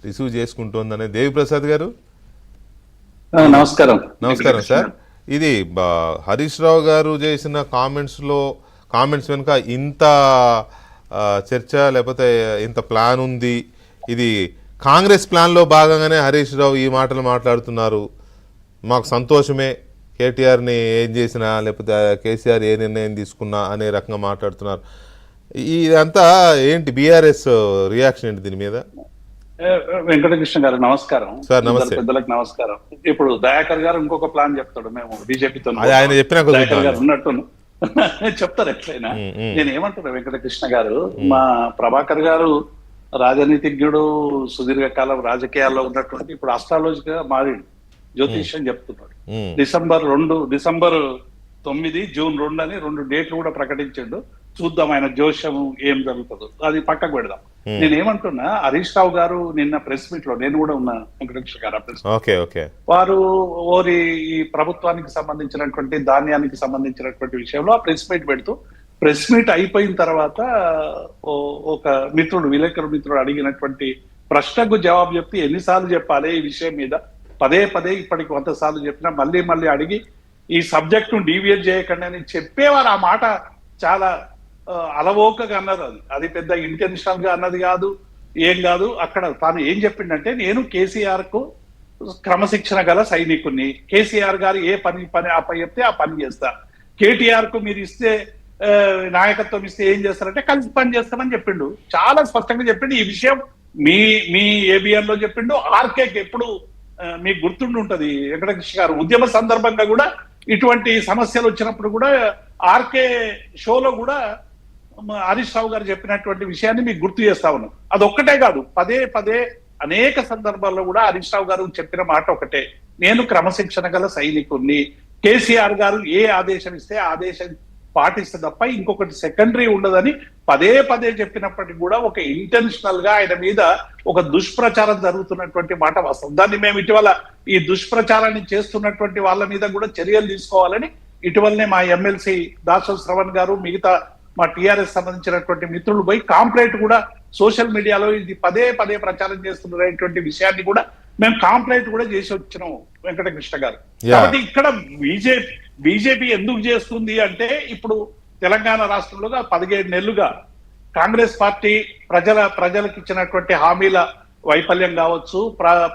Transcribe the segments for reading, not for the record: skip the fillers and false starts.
Receive చేసుకుంటోందనే Devi Prasad గారు. నమస్కారం. నమస్కారం సార్. ఇది హరీష్ రావు గారు చేసిన కామెంట్స్ వెనుక ఇంత చర్చ లేకపోతే ఇంత ప్లాన్ ఉంది, ఇది కాంగ్రెస్ ప్లాన్లో భాగంగానే హరీష్ రావు ఈ మాటలు మాట్లాడుతున్నారు, మాకు సంతోషమే కేటీఆర్ని ఏం చేసినా లేకపోతే కేసీఆర్ ఏ నిర్ణయం తీసుకున్నా అనే రకంగా మాట్లాడుతున్నారు. ఇదంతా ఏంటి బీఆర్ఎస్ రియాక్షన్ ఏంటి దీని మీద? వెంకటకృష్ణ గారు నమస్కారం. సార్ నమస్తే. పెద్దలకు నమస్కారం. ఇప్పుడు దయాకర్ గారు ఇంకొక ప్లాన్ చెప్తాడు, మేము బీజేపీతో ఆయన చెప్పిన ఉన్నట్టు చెప్తారు ఎట్లయినా. నేను ఏమంటున్నా వెంకటకృష్ణ గారు, మా ప్రభాకర్ గారు రాజనీతిజ్ఞుడు, సుదీర్ఘకాలం రాజకీయాల్లో ఉన్నటువంటి, ఇప్పుడు అస్ట్రాలజీగా మారిండు, జ్యోతిష్యం చెప్తున్నాడు. డిసెంబర్ 9, జూన్ 2 అని 2 డేట్లు కూడా ప్రకటించాడు. చూద్దాం ఆయన జోష్యం ఏం జరుగుతుందో, అది పక్కకు పెడదాం. నేనేమంటున్నా, హరీష్ రావు గారు నిన్న ప్రెస్ మీట్ లో, నేను కూడా ఉన్నా వెంకటకృష్ణ గారు, వారు ఈ ప్రభుత్వానికి సంబంధించినటువంటి ధాన్యానికి సంబంధించినటువంటి విషయంలో ఆ ప్రెస్ మీట్ పెడుతూ, ప్రెస్ మీట్ అయిపోయిన తర్వాత ఒక విలేకరు మిత్రుడు అడిగినటువంటి ప్రశ్నకు జవాబు చెప్తే ఎన్నిసార్లు చెప్పాలి ఈ విషయం మీద, పదే ఇప్పటికి 100 సార్లు చెప్పినా మళ్ళీ అడిగి ఈ సబ్జెక్ట్ ను డీవియేట్ చేయకండి అని చెప్పేవారు. ఆ మాట చాలా అలవోకగా అన్నది. అది పెద్ద ఇంటెన్షనల్ గా అన్నది కాదు, ఏం కాదు. అక్కడ తాను ఏం చెప్పిండంటే, నేను కేసీఆర్ కు క్రమశిక్షణ గల సైనికుణ్ణి, కేసీఆర్ గారు ఏ పని చెప్తే ఆ పని చేస్తా, కేటీఆర్ కు మీరు ఇస్తే నాయకత్వం ఇస్తే ఏం చేస్తారంటే కలిసి పని చేస్తామని చెప్పిండు. చాలా స్పష్టంగా చెప్పిండు. ఈ విషయం మీ ఏబిఎన్ లో చెప్పిండు. ఆర్కేకి ఎప్పుడు మీకు గుర్తుండి ఉంటది వెంకటకృష్ణ గారు, ఉద్యమ సందర్భంగా కూడా ఇటువంటి సమస్యలు వచ్చినప్పుడు కూడా ఆర్కే షోలో కూడా హరీష్ రావు గారు చెప్పినటువంటి విషయాన్ని మీకు గుర్తు చేస్తా ఉన్నాం. అదొక్కటే కాదు, పదే అనేక సందర్భాల్లో కూడా హరీష్ రావు గారు చెప్పిన మాట ఒకటే, నేను క్రమశిక్షణ గల సైనికుణ్ణి, కేసీఆర్ గారు ఏ ఆదేశం ఇస్తే ఆ ఆదేశం పాటిస్తే తప్ప ఇంకొకటి సెకండరీ ఉండదని పదే చెప్పినప్పటికీ కూడా ఒక ఇంటెన్షనల్ గా ఆయన మీద ఒక దుష్ప్రచారం జరుగుతున్నటువంటి మాట వాస్తవం. దాన్ని మేము ఇటీవల ఈ దుష్ప్రచారాన్ని చేస్తున్నటువంటి వాళ్ళ మీద కూడా చర్యలు తీసుకోవాలని ఇటీవలనే మా ఎమ్మెల్సీ దాసోల్ శ్రవణ్ గారు, మిగతా మా టీఆర్ఎస్ సంబంధించినటువంటి మిత్రులు పోయి కాంప్లైంట్ కూడా సోషల్ మీడియాలో ఇది పదే ప్రచారం చేస్తున్నటువంటి విషయాన్ని కూడా మేము కాంప్లైంట్ కూడా చేసి వచ్చినాం వెంకటకృష్ణ గారు. కాబట్టి ఇక్కడ బీజేపీ ఎందుకు చేస్తుంది అంటే, ఇప్పుడు తెలంగాణ రాష్ట్రంలో 17 నెలలుగా కాంగ్రెస్ పార్టీ ప్రజలకు ఇచ్చినటువంటి హామీల వైఫల్యం కావచ్చు,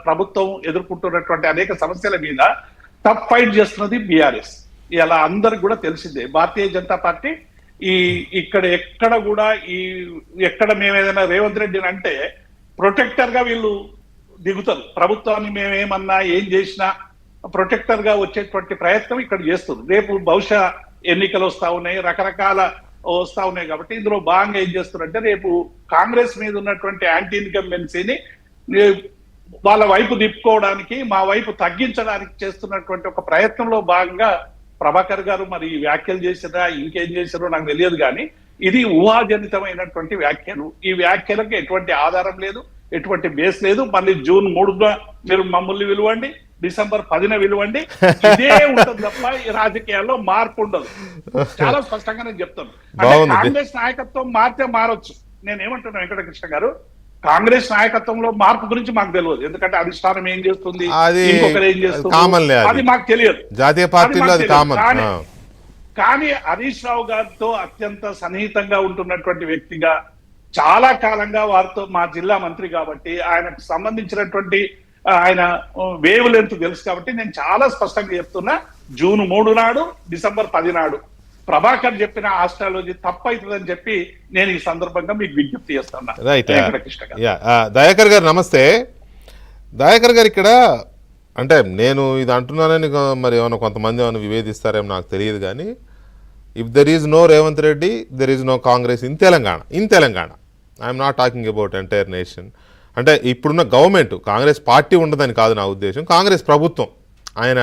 ప్రభుత్వం ఎదుర్కొంటున్నటువంటి అనేక సమస్యల మీద టఫ్ ఫైట్ చేస్తున్నది బీఆర్ఎస్. ఇలా అందరికి కూడా తెలిసిందే. భారతీయ జనతా పార్టీ ఎక్కడ కూడా ఎక్కడ మేము ఏదైనా రేవంత్ రెడ్డిని అంటే ప్రొటెక్టర్ గా వీళ్ళు దిగుతారు. ప్రభుత్వాన్ని మేమేమన్నా ఏం చేసినా ప్రొటెక్టర్ గా వచ్చేటువంటి ప్రయత్నం ఇక్కడ చేస్తుంది. రేపు బహుశా ఎన్నికలు వస్తా ఉన్నాయి, రకరకాల వస్తా ఉన్నాయి. కాబట్టి ఇందులో భాగంగా ఏం చేస్తున్నారంటే, రేపు కాంగ్రెస్ మీద ఉన్నటువంటి యాంటీ ఇన్కంబెన్సీని వాళ్ళ వైపు తిప్పుకోవడానికి, మా వైపు తగ్గించడానికి చేస్తున్నటువంటి ఒక ప్రయత్నంలో భాగంగా ప్రభాకర్ గారు మరి వ్యాఖ్యలు చేసినా ఇంకేం చేసినో నాకు తెలియదు, కానీ ఇది ఊహాజనితమైనటువంటి వ్యాఖ్యలు. ఈ వ్యాఖ్యలకు ఎటువంటి ఆధారం లేదు, ఎటువంటి బేస్ లేదు. మళ్ళీ జూన్ 3న మీరు మమ్మల్ని విలువండి, డిసెంబర్ 10న విలువండి, ఇదే ఉంటుంది తప్ప ఈ రాజకీయాల్లో మార్పు ఉండదు. చాలా స్పష్టంగా నేను చెప్తాను. కాంగ్రెస్ నాయకత్వం మారితే మారొచ్చు. నేనేమంటున్నా వెంకటకృష్ణ గారు, కాంగ్రెస్ నాయకత్వంలో మార్పు గురించి మాకు తెలియదు. ఎందుకంటే అధిష్టానం ఏం చేస్తుంది, ఇంకొకరు ఏం చేస్తుంది, అది మాకు తెలియదు. జాతీయ పార్టీలో కానీ హరీష్ రావు గారితో అత్యంత సన్నిహితంగా ఉంటున్నటువంటి వ్యక్తిగా, చాలా కాలంగా వారితో, మా జిల్లా మంత్రి కాబట్టి ఆయనకు సంబంధించినటువంటి ఆయన వేవ్ లెంత్ తెలుసు. కాబట్టి నేను చాలా స్పష్టంగా చెప్తున్నా, జూన్ 3 నాడు, డిసెంబర్ 10 నాడు ప్రభాకర్ చెప్పిన ఆస్ట్రాలజీ తప్పవుతుందని చెప్పి నేను ఈ సందర్భంగా మీకు విజ్ఞప్తి చేస్తున్నా. దయాకర్ గారు నమస్తే. దయాకర్ గారు, ఇక్కడ అంటే నేను ఇది అంటున్నానని మరి ఏమైనా కొంతమంది ఏమైనా వివేదిస్తారేమో నాకు తెలియదు, కానీ if there is no Revanth Reddy, there is no Congress in Telangana. I'm not talking about entire nation. అంటే ఇప్పుడున్న గవర్నమెంట్, కాంగ్రెస్ పార్టీ ఉండదని కాదు నా ఉద్దేశం, కాంగ్రెస్ ప్రభుత్వం ఆయన